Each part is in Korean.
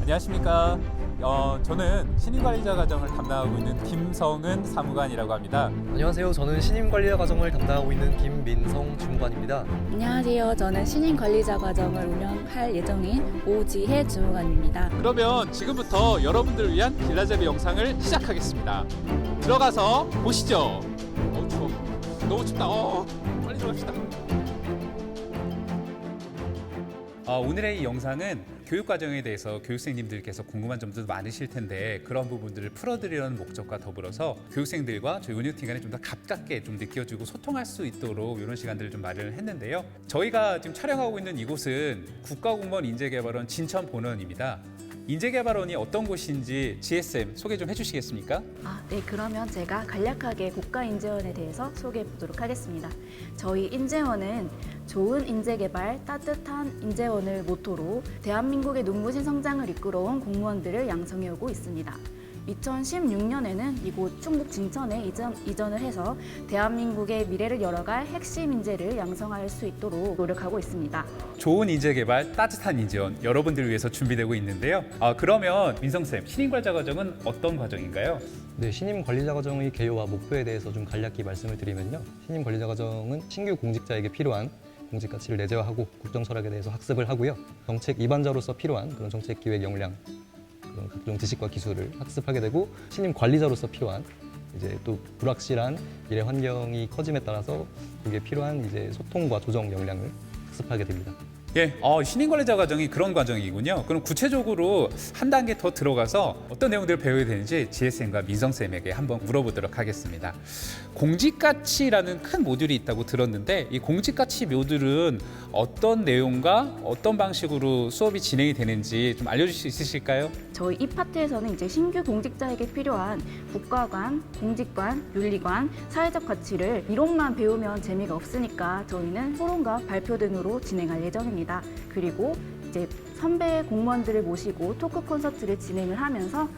안녕하십니까. 저는 신임관리자 과정을 담당하고 있는 김성은 사무관이라고 합니다. 안녕하세요. 저는 신임관리자 과정을 담당하고 있는 김민성 주무관입니다. 안녕하세요. 저는 신임관리자 과정을 운영할 예정인 오지혜 주무관입니다. 그러면 지금부터 여러분들을 위한 길라잡이 영상을 시작하겠습니다. 들어가서 보시죠. 추워. 너무 춥다. 빨리 들어갑시다. 오늘의 이 영상은 교육과정에 대해서 교육생님들께서 궁금한 점도 많으실 텐데 그런 부분들을 풀어드리려는 목적과 더불어서 교육생들과 저희 운영팀 간에 좀 더 가깝게 좀 느껴지고 소통할 수 있도록 이런 시간들을 좀 마련을 했는데요. 저희가 지금 촬영하고 있는 이곳은 국가공무원 인재개발원 진천본원입니다. 인재개발원이 어떤 곳인지 GSM 소개 좀 해주시겠습니까? 네, 그러면 제가 간략하게 국가인재원에 대해서 소개해 보도록 하겠습니다. 저희 인재원은 좋은 인재개발, 따뜻한 인재원을 모토로 대한민국의 눈부신 성장을 이끌어온 공무원들을 양성해 오고 있습니다. 2016년에는 이곳 충북 진천에 이전을 해서 대한민국의 미래를 열어갈 핵심 인재를 양성할 수 있도록 노력하고 있습니다. 좋은 인재개발, 따뜻한 인재원 여러분들을 위해서 준비되고 있는데요. 그러면 민성쌤, 신임관리자 과정은 어떤 과정인가요? 네, 신임관리자 과정의 개요와 목표에 대해서 좀 간략히 말씀을 드리면요. 신임관리자 과정은 신규 공직자에게 필요한 공직 가치를 내재화하고 국정 철학에 대해서 학습을 하고요. 정책 입안자로서 필요한 그런 정책 기획 역량, 그런 각종 지식과 기술을 학습하게 되고 신임 관리자로서 필요한 이제 또 불확실한 미래 환경이 커짐에 따라서 그게 필요한 이제 소통과 조정 역량을 학습하게 됩니다. 예, 신임관리자 과정이 그런 과정이군요. 그럼 구체적으로 한 단계 더 들어가서 어떤 내용들을 배워야 되는지 GSM과 민성쌤에게 한번 물어보도록 하겠습니다. 공직가치라는 큰 모듈이 있다고 들었는데 이 공직가치 모듈은 어떤 내용과 어떤 방식으로 수업이 진행이 되는지 좀 알려주실 수 있으실까요? 저희 이 파트에서는 이제 신규 공직자에게 필요한 국가관, 공직관, 윤리관, 사회적 가치를 이론만 배우면 재미가 없으니까 저희는 토론과 발표 등으로 진행할 예정입니다. 그리고 이제 선배 공무원들을 모시고 토크 콘서트를 진행을 하면서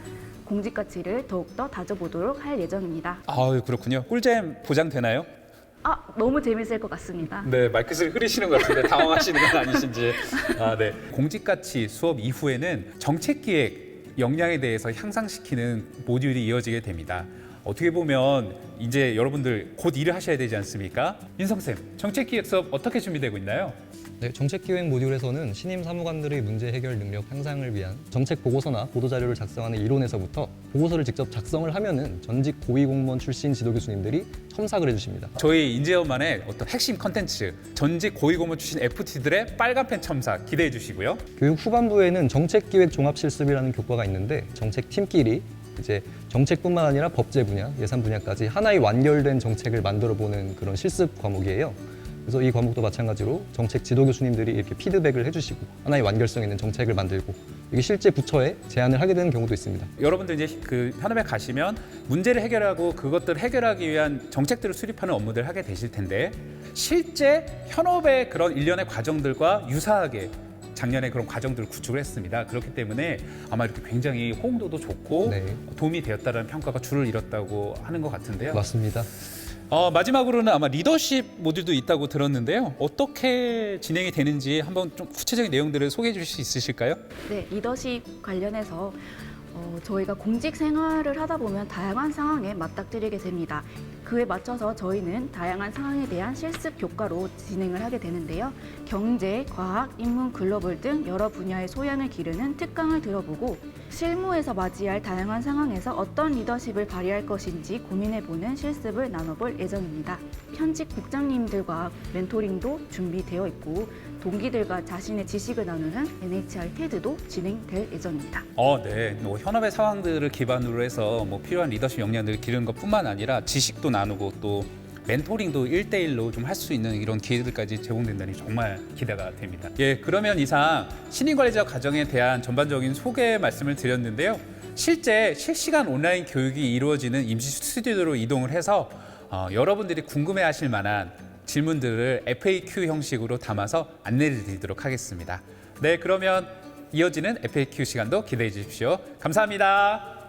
공직 가치를 더욱더 다져보도록 할 예정입니다. 그렇군요. 꿀잼 보장되나요? 너무 재밌을 것 같습니다. 네, 말끝을 흐리시는 것 같은데 당황하시는 건 아니신지. 네. 공직가치 수업 이후에는 정책기획 역량에 대해서 향상시키는 모듈이 이어지게 됩니다. 어떻게 보면 이제 여러분들 곧 일을 하셔야 되지 않습니까? 민성쌤, 정책기획 수업 어떻게 준비되고 있나요? 네, 정책기획 모듈에서는 신임 사무관들의 문제 해결 능력 향상을 위한 정책 보고서나 보도자료를 작성하는 이론에서부터 보고서를 직접 작성을 하면은 전직 고위공무원 출신 지도교수님들이 첨삭을 해주십니다. 저희 인재원만의 어떤 핵심 컨텐츠, 전직 고위공무원 출신 FT들의 빨간펜 첨삭 기대해 주시고요. 교육 후반부에는 정책기획 종합실습이라는 교과가 있는데 정책팀끼리 이제 정책뿐만 아니라 법제 분야, 예산 분야까지 하나의 완결된 정책을 만들어보는 그런 실습 과목이에요. 그래서 이 과목도 마찬가지로 정책 지도 교수님들이 이렇게 피드백을 해주시고 하나의 완결성 있는 정책을 만들고 이게 실제 부처에 제안을 하게 되는 경우도 있습니다. 여러분들 이제 그 현업에 가시면 문제를 해결하고 그것들을 해결하기 위한 정책들을 수립하는 업무들을 하게 되실 텐데 실제 현업의 그런 일련의 과정들과 유사하게 작년에 그런 과정들을 구축을 했습니다. 그렇기 때문에 아마 이렇게 굉장히 호응도도 좋고 도움이 되었다는 평가가 줄을 이뤘다고 하는 것 같은데요. 맞습니다. 마지막으로는 아마 리더십 모듈도 있다고 들었는데요. 어떻게 진행이 되는지 한번 좀 구체적인 내용들을 소개해 주실 수 있으실까요? 네, 리더십 관련해서 저희가 공직 생활을 하다 보면 다양한 상황에 맞닥뜨리게 됩니다. 그에 맞춰서 저희는 다양한 상황에 대한 실습 교과로 진행을 하게 되는데요. 경제, 과학, 인문, 글로벌 등 여러 분야의 소양을 기르는 특강을 들어보고 실무에서 맞이할 다양한 상황에서 어떤 리더십을 발휘할 것인지 고민해보는 실습을 나눠볼 예정입니다. 현직 국장님들과 멘토링도 준비되어 있고 동기들과 자신의 지식을 나누는 NHR TED도 진행될 예정입니다. 네. 현업의 상황들을 기반으로 해서 필요한 리더십 역량들을 기르는 것뿐만 아니라 지식도 나누고 또 멘토링도 1대1로 좀 할 수 있는 이런 기회들까지 제공된다니 정말 기대가 됩니다. 예, 그러면 이상 신임관리자 과정에 대한 전반적인 소개 말씀을 드렸는데요. 실제 실시간 온라인 교육이 이루어지는 임시 스튜디오로 이동을 해서 여러분들이 궁금해하실 만한 질문들을 FAQ 형식으로 담아서 안내를 드리도록 하겠습니다. 네, 그러면 이어지는 FAQ 시간도 기대해 주십시오. 감사합니다.